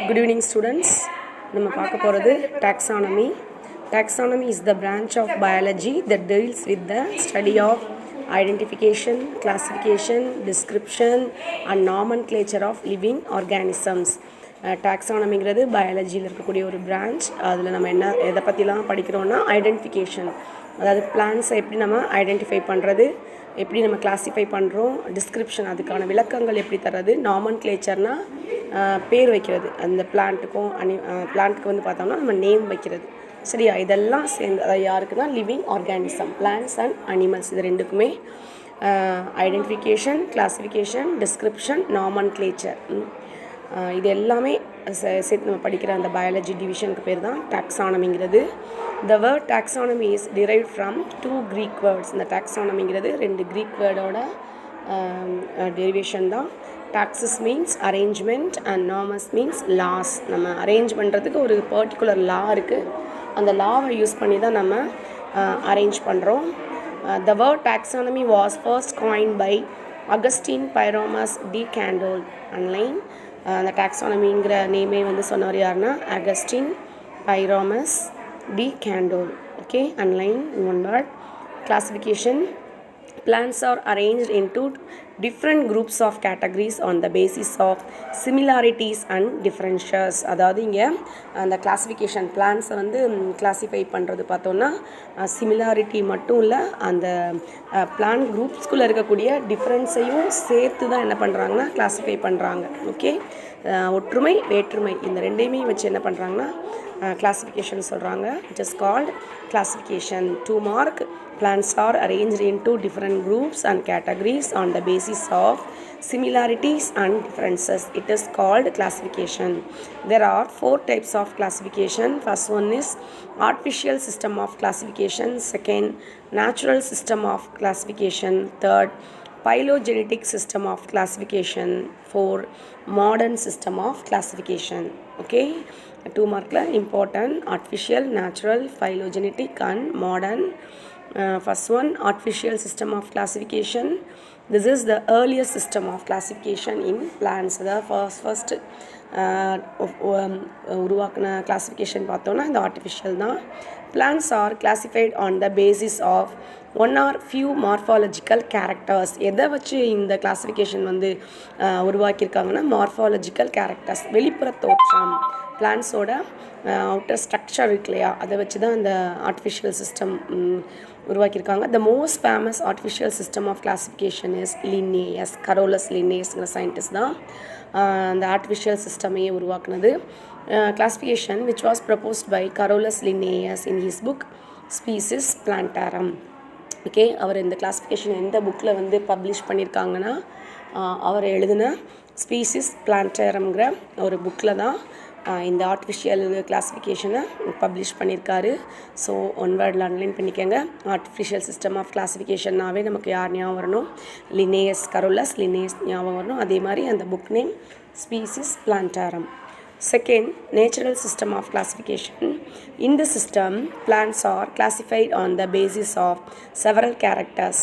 Good evening students. நம்ம பார்க்க போகிறது taxonomy. Taxonomy is the branch of biology that deals with the study of identification, classification, description and nomenclature of living organisms. டாக்ஸானமிங்கிறது பயாலஜியில் இருக்கக்கூடிய ஒரு branch. அதில் நம்ம எதை பற்றிலாம் படிக்கிறோன்னா ஐடென்டிஃபிகேஷன், அதாவது பிளான்ஸை எப்படி நம்ம ஐடென்டிஃபை பண்ணுறது, எப்படி நம்ம கிளாஸிஃபை பண்ணுறோம், டிஸ்கிரிப்ஷன் அதுக்கான விளக்கங்கள் எப்படி தர்றது, நாமன்க்ளேச்சர்னால் பேர் வைக்கிறது, அந்த பிளான்ட்டுக்கும் பிளான்ட்டுக்கு வந்து பார்த்தோம்னா நம்ம நேம் வைக்கிறது. சரியா, இதெல்லாம் சேர்ந்து அதாவது யாருக்குன்னா living organism, plants and animals, இது ரெண்டுக்குமே ஐடென்டிஃபிகேஷன், கிளாஸிஃபிகேஷன், டிஸ்கிரிப்ஷன், நாமன்க்ளேச்சர், இது எல்லாமே சேர்த்து நம்ம படிக்கிற அந்த பயாலஜி டிவிஷனுக்கு பேர் தான் டாக்ஸானமிங்கிறது. The word taxonomy is derived from two Greek words. இந்த டாக்ஸானமிங்கிறது ரெண்டு க்ரீக் வேர்டோட டெரிவேஷன் தான். Taxis means arrangement and nomos means laws. நம்ம அரேஞ்ச் பண்ணுறதுக்கு ஒரு பர்டிகுலர் லா இருக்குது, அந்த லாவை யூஸ் பண்ணி தான் நம்ம அரேஞ்ச் பண்ணுறோம். The word taxonomy was first coined by Augustine Pyramus de Candolle. Online அந்த டாக்ஸானமிங்கிற நேமே வந்து சொன்னவர் யாருன்னா Augustin Pyramus de Candolle. Okay, underline one word. Classification: plants are arranged into different groups of categories on the basis of similarities and differences. அதாவது இங்கே அந்த classification பிளான்ஸை வந்து classify பண்ணுறது பார்த்தோன்னா சிமிலாரிட்டி மட்டும் இல்லை, அந்த பிளான்ட் குரூப்ஸ்குள்ளே இருக்கக்கூடிய டிஃப்ரென்ஸையும் சேர்த்து தான் என்ன பண்ணுறாங்கன்னா கிளாஸிஃபை பண்ணுறாங்க. ஓகே, ஒற்றுமை வேற்றுமை இந்த ரெண்டையுமே வச்சு என்ன பண்ணுறாங்கன்னா கிளாசிஃபிகேஷன் சொல்கிறாங்க. It is called classification. 2 mark. Plants are arranged into different groups and categories on the basis of similarities and differences. It is called classification. There are 4 types of classification. First one is artificial system of classification. Second, natural system of classification. Third, phylogenetic system of classification. 4, modern system of classification. Okay, 2 mark important: artificial, natural, phylogenetic and modern. First one, artificial system of classification. This is the earliest system of classification in plants. The first உருவாக்கின classification பார்த்தோன்னா இந்த artificial தான். Plants are classified on the basis of one or few morphological characters. எதை வச்சு இந்த classification வந்து உருவாக்கியிருக்காங்கன்னா morphological characters, வெளிப்புற தோற்றம், பிளான்ஸோட அவுட்டர் ஸ்ட்ரக்சர் இருக்கு இல்லையா, அதை வச்சு தான் இந்த ஆர்டிஃபிஷியல் சிஸ்டம் உருவாக்கியிருக்காங்க. The most famous artificial system of classification is Linnaeus. Carolus லின்னேயஸ்ங்கிற சயின்டிஸ்ட் தான் அந்த ஆர்டிஃபிஷியல் சிஸ்டமையே உருவாக்குனது. Classification which was proposed by Carolus Linnaeus in his book Species Plantarum. Okay, அவர் இந்த கிளாசிஃபிகேஷன் எந்த புக்கில் வந்து பப்ளிஷ் பண்ணியிருக்காங்கன்னா அவர் எழுதின ஸ்பீசிஸ் பிளான்டாரம்ங்கிற ஒரு புக்கில் தான் இந்த ஆர்டிஃபிஷியல் கிளாஸிஃபிகேஷனை பப்ளிஷ் பண்ணியிருக்காரு. ஸோ ஒன் வேர்டில் அன்லைன் பண்ணிக்கோங்க. ஆர்டிஃபிஷியல் சிஸ்டம் ஆஃப் கிளாஸிஃபிகேஷன்னாவே நமக்கு யார் ஞாபகம் வரணும்? லின்னேயஸ், கரோலஸ் லின்னேயஸ் ஞாபகம் வரணும். அதே மாதிரி அந்த book name species plantarum. Second, natural system of classification. In the system, plants are classified on the basis of several characters.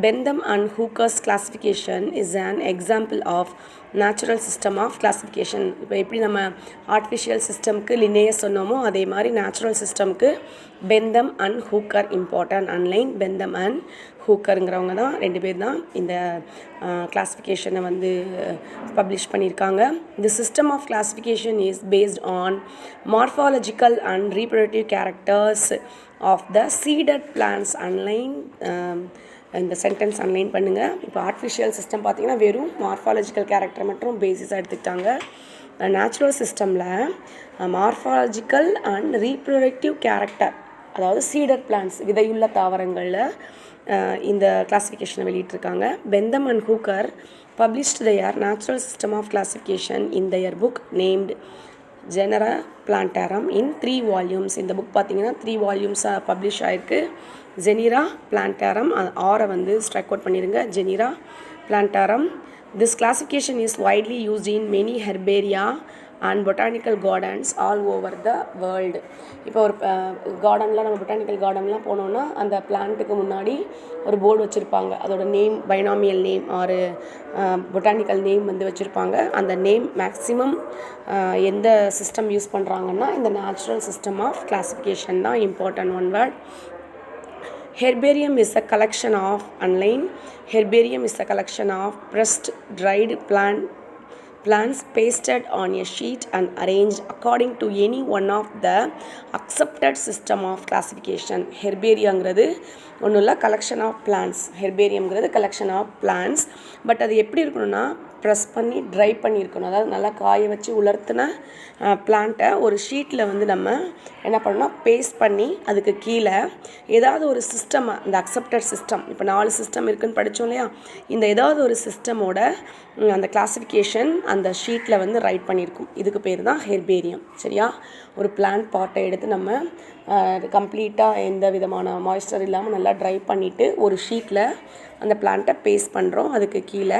Bentham and Hooker's classification is an example of natural system of classification. இப்போ எப்படி நம்ம artificial சிஸ்டம்க்கு Linnaeus சொன்னோமோ அதே மாதிரி natural சிஸ்டம்க்கு Bentham and Hooker important. அன்லைன் Bentham and ஹூக்கருங்கிறவங்க தான், 2 பேர் தான் இந்த கிளாஸிஃபிகேஷனை வந்து பப்ளிஷ் பண்ணியிருக்காங்க. தி system of classification is based on morphological and reproductive characters of the seeded plants. அன்லைன் இந்த சென்டென்ஸ் அன்லைன் பண்ணுங்கள். இப்போ ஆர்டிஃபிஷியல் சிஸ்டம் பார்த்திங்கன்னா வெறும் மார்ஃபாலஜிக்கல் கேரக்டர் மட்டும் பேசிஸாக எடுத்துக்கிட்டாங்க. நேச்சுரல் சிஸ்டமில் மார்ஃபாலஜிக்கல் அண்ட் ரீப்ரொடக்டிவ் கேரக்டர், அதாவது சீடட் பிளான்ட்ஸ் விதையுள்ள தாவரங்களில் இந்த கிளாஸிஃபிகேஷனை வெளியிட்டிருக்காங்க. Bentham and Hooker published their natural system of classification in their book named Genera Plantarum in 3 volumes. இந்த புக் பார்த்திங்கன்னா 3 வால்யூம்ஸாக பப்ளிஷ் ஆகிருக்கு. ஜெனிரா பிளான்டாரம், ஆரை வந்து ஸ்ட்ரைக் அவுட் பண்ணிடுங்க, genera plantarum. This classification is widely used in many herbaria and botanical gardens all over the world. இப்போ ஒரு கார்டனில் நம்ம பொட்டானிக்கல் கார்டன்லாம் போனோன்னா அந்த பிளான்ட்டுக்கு முன்னாடி ஒரு போர்டு வச்சுருப்பாங்க, அதோட name binomial name or botanical name வந்து வச்சுருப்பாங்க. அந்த நேம் மேக்ஸிமம் எந்த சிஸ்டம் யூஸ் பண்ணுறாங்கன்னா இந்த நேச்சுரல் சிஸ்டம் ஆஃப் கிளாசிஃபிகேஷன் தான் important one word. Herbarium is a collection of Herbarium is a collection of pressed, dried plants pasted on a sheet and arranged according to any one of the accepted system of classification. Herbariumங்கிறது ஒன்றும் இல்லை, collection of plants. ஹெர்பேரியம்ங்கிறது collection of plants. But அது எப்படி இருக்கணும்னா press பண்ணி try பண்ணியிருக்கணும். அதாவது நல்லா காய வச்சு உலர்த்தின பிளான்ட்டை ஒரு ஷீட்டில் வந்து நம்ம என்ன பண்ணணும், பேஸ்ட் பண்ணி அதுக்கு கீழே ஏதாவது ஒரு சிஸ்டம், இந்த அக்செப்டட் சிஸ்டம், இப்போ 4 சிஸ்டம் இருக்குதுன்னு படித்தோம் இல்லையா, இந்த ஏதாவது ஒரு சிஸ்டமோட அந்த கிளாஸிஃபிகேஷன் அந்த ஷீட்டில் வந்து ரைட் பண்ணியிருக்கும். இதுக்கு பேர் தான் ஹெர்பேரியம். சரியா? ஒரு பிளான்ட் பாட்டை எடுத்து நம்ம கம்ப்ளீட்டாக எந்த விதமான மாய்ஸ்சர் இல்லாமல் நல்லா ட்ரை பண்ணிவிட்டு ஒரு ஷீட்டில் அந்த பிளான்ட்டை பேஸ்ட் பண்ணுறோம். அதுக்கு கீழே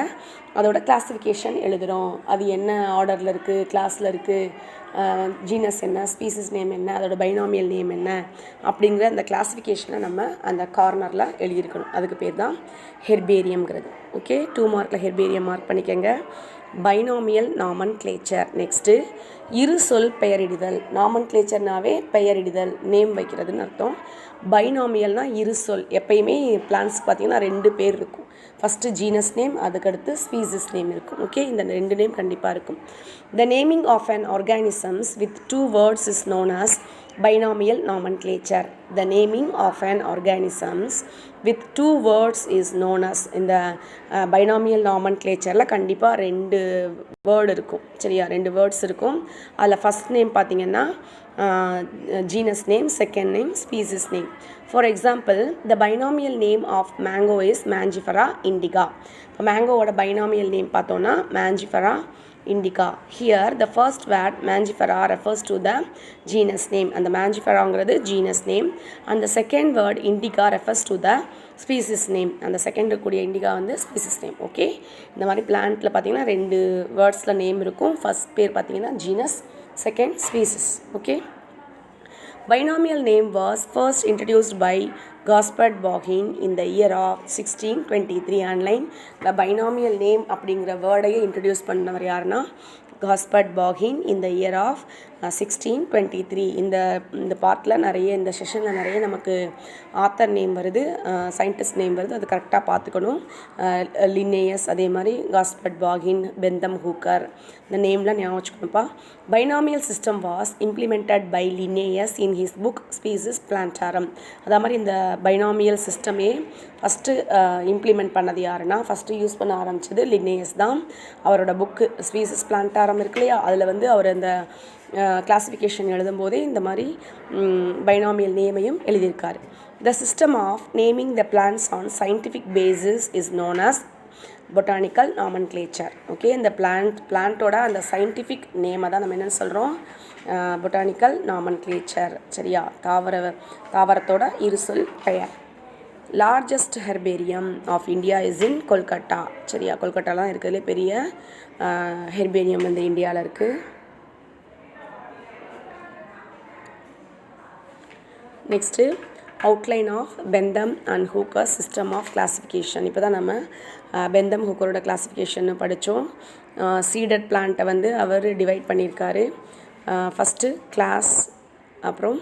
அதோட கிளாஸிஃபிகேஷன் எழுதுகிறோம். அது என்ன ஆர்டரில் இருக்குது, கிளாஸில் இருக்குது, ஜீனஸ் என்ன, ஸ்பீசிஸ் நேம் என்ன, அதோட பைனாமியல் நேம் என்ன அப்படிங்கிற அந்த கிளாஸிஃபிகேஷனை நம்ம அந்த கார்னரில் எழுதியிருக்கணும். அதுக்கு பேர் தான் ஹெர்பேரியம்ங்கிறது. ஓகே, 2 மார்க்கில் ஹெர்பேரியம் மார்க் பண்ணிக்கங்க. Binomial nomenclature. நெக்ஸ்ட்டு இரு சொல் பெயரிடுதல். நாமன்க்ளேச்சர்னாவே பெயரிடுதல், நேம் வைக்கிறதுன்னு அர்த்தம். பைனாமியல்னால் இரு சொல். எப்பயுமே பிளான்ட்ஸ்க்கு பார்த்திங்கன்னா 2 பேர் இருக்கும். ஃபஸ்ட்டு ஜீனஸ் நேம், அதுக்கடுத்து ஸ்பீசிஸ் நேம் இருக்கும். ஓகே, இந்த 2 நேம் கண்டிப்பாக இருக்கும். The naming of an organisms with 2 words is known as binomial nomenclature. The naming of an organisms with 2 words is known as. இந்த binomial nomenclatureல கண்டிப்பாக 2 வேர்டு இருக்கும். சரியா? 2 வேர்ட்ஸ் இருக்கும். அதில் ஃபஸ்ட் நேம் பார்த்திங்கன்னா genus name, second name species name. For example, the binomial name of mango is மேஞ்சிஃபரா இண்டிகா. இப்போ மேங்கோவோட பைனாமியல் நேம் பார்த்தோன்னா மேஞ்சிஃபரா indica. Here the first word mangifera refers to the genus name. And the mangiferaங்கிறது genus name, and the second word indica refers to the species name. And the second கூடிய indica வந்து species name. Okay, இந்த மாதிரி பிளான்ட்ல பார்த்தீங்கன்னா 2 வேர்ட்ஸில் name இருக்கும். First பேர் பார்த்தீங்கன்னா genus, second species. Okay, binomial name was first introduced by Gaspard Bauhin in the year of 1623. Online இந்த binomial name அப்படிங்கிற வேர்டையை இன்ட்ரடியூஸ் பண்ணவர் யாருன்னா Gaspard பாகின் in the year of 1623. இந்த பார்ட்டில் நிறைய, இந்த செஷனில் நிறைய நமக்கு ஆத்தர் நேம் வருது, சயின்டிஸ்ட் நேம் வருது, அது கரெக்டாக பார்த்துக்கணும். லின்னேயஸ், அதே மாதிரி காஸ்பர்ட் பாகின், பெந்தம் ஹூக்கர், இந்த நேம்லாம் ஞாபகம் வச்சுக்கணும்ப்பா. Binomial system was implemented by Linnaeus in his book Species Plantarum. அதே மாதிரி இந்த பைனாமியல் சிஸ்டமே ஃபஸ்ட்டு இம்ப்ளிமெண்ட் பண்ணது யாருன்னா, ஃபஸ்ட்டு யூஸ் பண்ண ஆரம்பித்தது லின்னேயஸ் தான். அவரோட புக்கு ஸ்பீசிஸ் பிளான்டாரம் இருக்கு இல்லையா, அதில் வந்து அவர் அந்த கிளாஸிஃபிகேஷன் எழுதும்போதே இந்த மாதிரி பைனாமியல் நேமையும் எழுதியிருக்காரு. The system of naming the plants on scientific basis is known as botanical nomenclature. Okay, இந்த பிளான்ட்டோட அந்த சயின்டிஃபிக் நேமை தான் நம்ம என்னென்னு சொல்கிறோம், பொட்டானிக்கல் நாமன்க்ளேச்சர். சரியா? தாவரத்தோட இருசொல் பெயர். Largest herbarium of India is in Kolkata. சரியா? கொல்கட்டாலாம் இருக்கிறதுலே பெரிய ஹெர்பேரியம் இந்த இந்தியாவில் இருக்குது. Next outline of Bentham and Hooker system of classification. இப்போ தான் நம்ம பெந்தம் ஹூக்கரோட கிளாஸிஃபிகேஷன் படித்தோம். சீடட் பிளான்ட்டை வந்து அவர் டிவைட் பண்ணியிருக்காரு. ஃபஸ்ட்டு கிளாஸ், அப்புறம்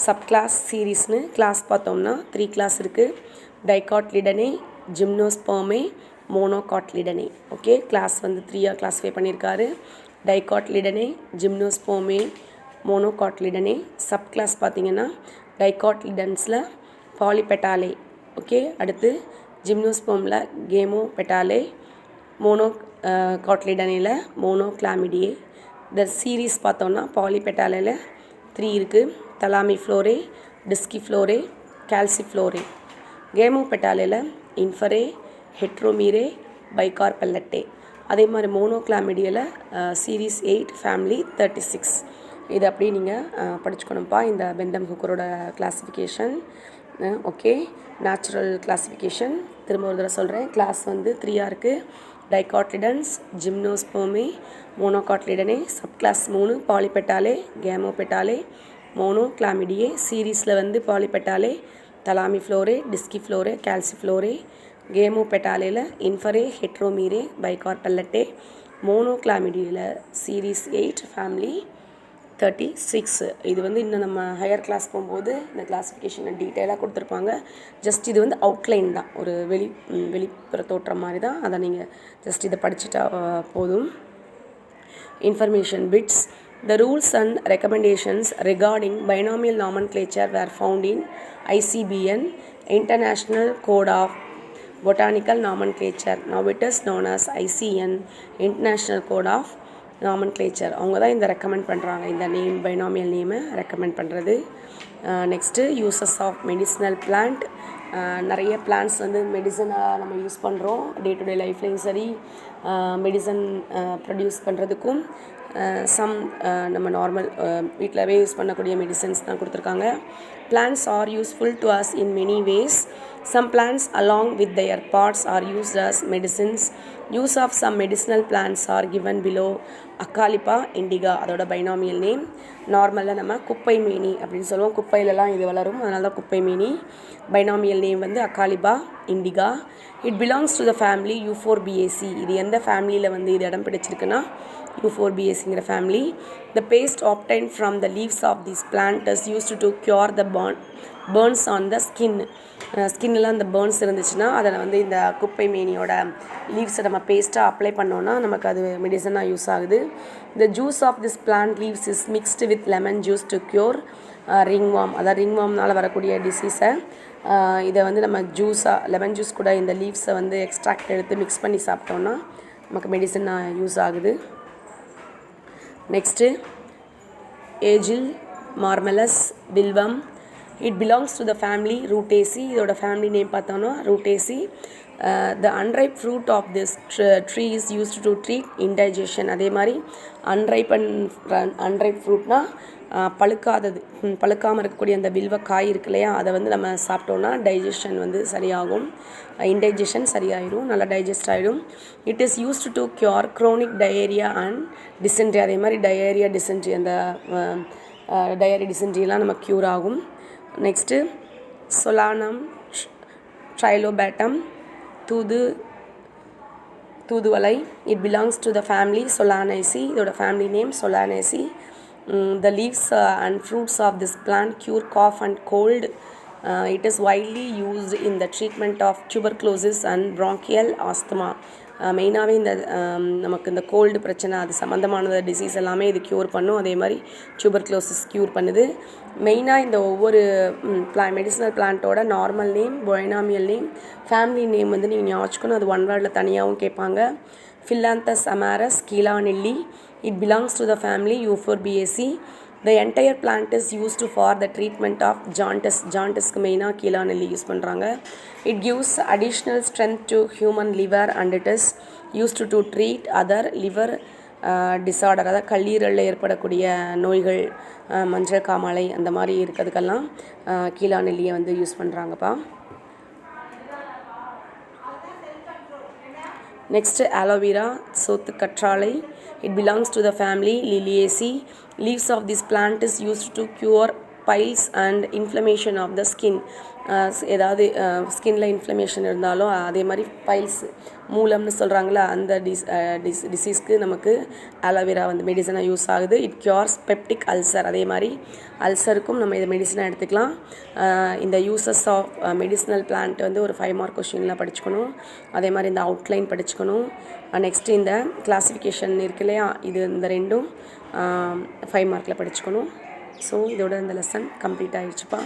சப் கிளாஸ், சீரீஸ்னு கிளாஸ் பார்த்தோம்னா 3 கிளாஸ் இருக்குது. டைகாட்லிடனே, ஜிம்னோஸ்பெர்மே, மோனோகாட்லிடனே. ஓகே, கிளாஸ் வந்து 3ஆக கிளாஸிஃபை பண்ணியிருக்காரு. டைகாட்லிடனே, ஜிம்னோஸ்பெர்மே, மோனோகாட்லிடனே. சப் கிளாஸ் பார்த்திங்கன்னா டைகாட்லிடன்ஸில் பாலிபெட்டாலே. ஓகே, அடுத்து ஜிம்னோஸ்பெர்மில் கேமோபெட்டாலே, காட்லிடனேல மோனோக்ளாமிடியே. இந்த சீரீஸ் பார்த்தோன்னா பாலிபெட்டாலேல 3 இருக்குது. தலாமிஃப்ளோரே, டிஸ்கிஃப்ளோரே, கால்சிஃப்ளோரே. கேமோபெட்டாலேல இன்ஃபரே, ஹெட்ரோமீரே, பைகார்பெல்லட்டே. அதே மாதிரி மோனோக்ளாமிடியில் சீரீஸ் 8, ஃபேமிலி 36. இது அப்படி நீங்கள் படிச்சுக்கணும்ப்பா, இந்த பெந்தம் ஹூக்கரோட கிளாஸிஃபிகேஷன். ஓகே, நேச்சுரல் கிளாஸிஃபிகேஷன் திரும்ப ஒரு தடவை சொல்கிறேன். கிளாஸ் வந்து 3ஆக இருக்குது. Dicotyledons, gymnospermae, monocotyledonae. Subclass 3 polypetalae, gamopetalae, monochlamydeae. சீரீஸில் வந்து பாலிபெட்டாலே, தலாமிஃப்ளோரே, டிஸ்கிஃப்ளோரே, கால்சிஃப்ளோரே. கேமோபெட்டாலேல இன்ஃபரே, ஹெட்ரோமீரே, பைகார்பல்லட்டே. மோனோகிளாமிடியில் சீரீஸ் 8 ஃபேமிலி 36. இது வந்து இன்னும் நம்ம ஹையர் கிளாஸ் போகும்போது இந்த கிளாஸிஃபிகேஷனை டீட்டெயிலாக கொடுத்துருப்பாங்க. ஜஸ்ட் இது வந்து அவுட்லைன் தான், ஒரு வெளிப்புற தோற்றம் மாதிரி தான். அதை நீங்கள் ஜஸ்ட் இதை படிச்சுட்டா போதும். Information bits. The rules and recommendations regarding binomial nomenclature were found in ICBN, International Code of Botanical Nomenclature. Now it is known as ICN, International Code of Nomenclature. அவங்க தான் இந்த ரெக்கமெண்ட் பண்ணுறாங்க, இந்த நேம் பைனாமியல் நேமை recommend பண்ணுறது. Next uses of medicinal plant. நிறைய plants வந்து மெடிசனாக நம்ம யூஸ் பண்ணுறோம், டே டு டே லைஃப்லையும் சரி. மெடிசன் ப்ரொடியூஸ் பண்ணுறதுக்கும் சம் நம்ம நார்மல் வீட்டிலவே யூஸ் பண்ணக்கூடிய மெடிசன்ஸ் தான் கொடுத்துருக்காங்க. Plants are useful to us in many ways. Some plants along with their parts are used as medicines. Use of some medicinal plants are given below. Acalipa indica, அதோட binomial name. நார்மலாக நம்ம குப்பை மேனி அப்படின்னு சொல்லுவோம், குப்பையிலலாம் இது வளரும், அதனால தான் குப்பை மேனி. பைனாமியல் நேம் வந்து Acalypha indica. It belongs to the family Euphorbiaceae. இது எந்த ஃபேமிலியில் வந்து இது இடம் பிடிச்சிருக்குன்னா யூஃபோர்பியேசிங்கிற family. The paste obtained from the leaves of this plant is used to cure the burns on the skin. ஸ்கின்னில் அந்த பேர்ன்ஸ் இருந்துச்சுன்னா அதில் வந்து இந்த குப்பை மேனியோட லீவ்ஸை நம்ம பேஸ்ட்டாக அப்ளை பண்ணோன்னா நமக்கு அது மெடிசனாக யூஸ் ஆகுது. The juice of this plant leaves is mixed with lemon juice to cure ringworm. அதாவது ringwormனால் வரக்கூடிய டிசீஸை இதை வந்து நம்ம ஜூஸாக லெமன் ஜூஸ் கூட இந்த லீவ்ஸை வந்து எக்ஸ்ட்ராக்ட் எடுத்து மிக்ஸ் பண்ணி சாப்பிட்டோன்னா நமக்கு மெடிசனாக யூஸ் ஆகுது. நெக்ஸ்ட்டு ஏஜில் மார்மலஸ் வில்வம். It belongs to the family Rutaceae. இதோட ஃபேமிலி நேம் பார்த்தோன்னா Rutaceae. The unripe fruit of this tree is used to treat indigestion. அதே மாதிரி அன்ரைப் ஃப்ரூட்னா பழுக்காமல் இருக்கக்கூடிய அந்த வில்வக்காய் இருக்கு இல்லையா, அதை வந்து நம்ம சாப்பிட்டோன்னா டைஜஷன் வந்து சரியாகும், இன்டைஜஷன் சரியாயிடும், நல்லா டைஜஸ்ட் ஆகிடும். It is used to cure chronic diarrhoea and dysentery. அதே மாதிரி டயேரியா டிசென்ட்ரி, அந்த டயரி டிசென்ட்ரிலாம் நம்ம க்யூர் ஆகும். நெக்ஸ்ட்டு சொலானம் ட்ரைலோபேட்டம் தூதுவளை. It belongs to the family Solanaceae. இதோட family name Solanaceae. The leaves and fruits of this plant cure cough and cold. It is widely used in the treatment of tuberculosis and bronchial asthma. மெயினாகவே இந்த நமக்கு இந்த gold பிரச்சனை அது சம்மந்தமான disease எல்லாமே இது cure பண்ணும். அதே மாதிரி டியூபர்குலோசிஸ் க்யூர் பண்ணுது. மெயினாக இந்த ஒவ்வொரு மெடிசினல் பிளான்ட்டோட normal name, binomial name, family name வந்து நீங்கள் ஞாபகம், அது ஒன் வேர்டில் தனியாகவும் கேட்பாங்க. Phyllanthus amaris keelanilli. It belongs to the family Euphorbiaceae. The entire plant is used for the treatment of jaundice. Jaundice-க்கு மெயினாக கீலானெல்லி யூஸ் பண்ணுறாங்க. It gives additional strength to human liver and it is used to treat other liver disorder. அதாவது கல்லீரலில் ஏற்படக்கூடிய நோய்கள், மஞ்சள் காமாலை அந்த மாதிரி இருக்கிறதுக்கெல்லாம் கீலானெல்லியை வந்து use பண்ணுறாங்கப்பா. Next, aloe vera, sotu katralai. It belongs to the family Liliaceae. Leaves of this plant is used to cure piles and inflammation of the skin. ஏதாவது ஸ்கின்ல இன்ஃப்ளமேஷன் இருந்தாலும் அதே மாதிரி பைல்ஸ் மூலம்னு சொல்கிறாங்களா, அந்த டிசீஸ்க்கு நமக்கு அலோவேரா வந்து மெடிசனாக யூஸ் ஆகுது. It cures peptic ulcer. அதே மாதிரி அல்சருக்கும் நம்ம இதை மெடிசனாக எடுத்துக்கலாம். இந்த யூசஸ் ஆஃப் மெடிசினல் பிளான்ட் வந்து ஒரு 5 மார்க் கொஸ்டின்லாம் படிச்சுக்கணும். அதே மாதிரி இந்த அவுட்லைன் படிச்சுக்கணும். நெக்ஸ்ட்டு இந்த கிளாஸிஃபிகேஷன் இருக்கு இல்லையா, இது இந்த ரெண்டும் 5 மார்க்கில் படிச்சுக்கணும். ஸோ இதோட இந்த லெசன் கம்ப்ளீட் ஆகிடுச்சுப்பா.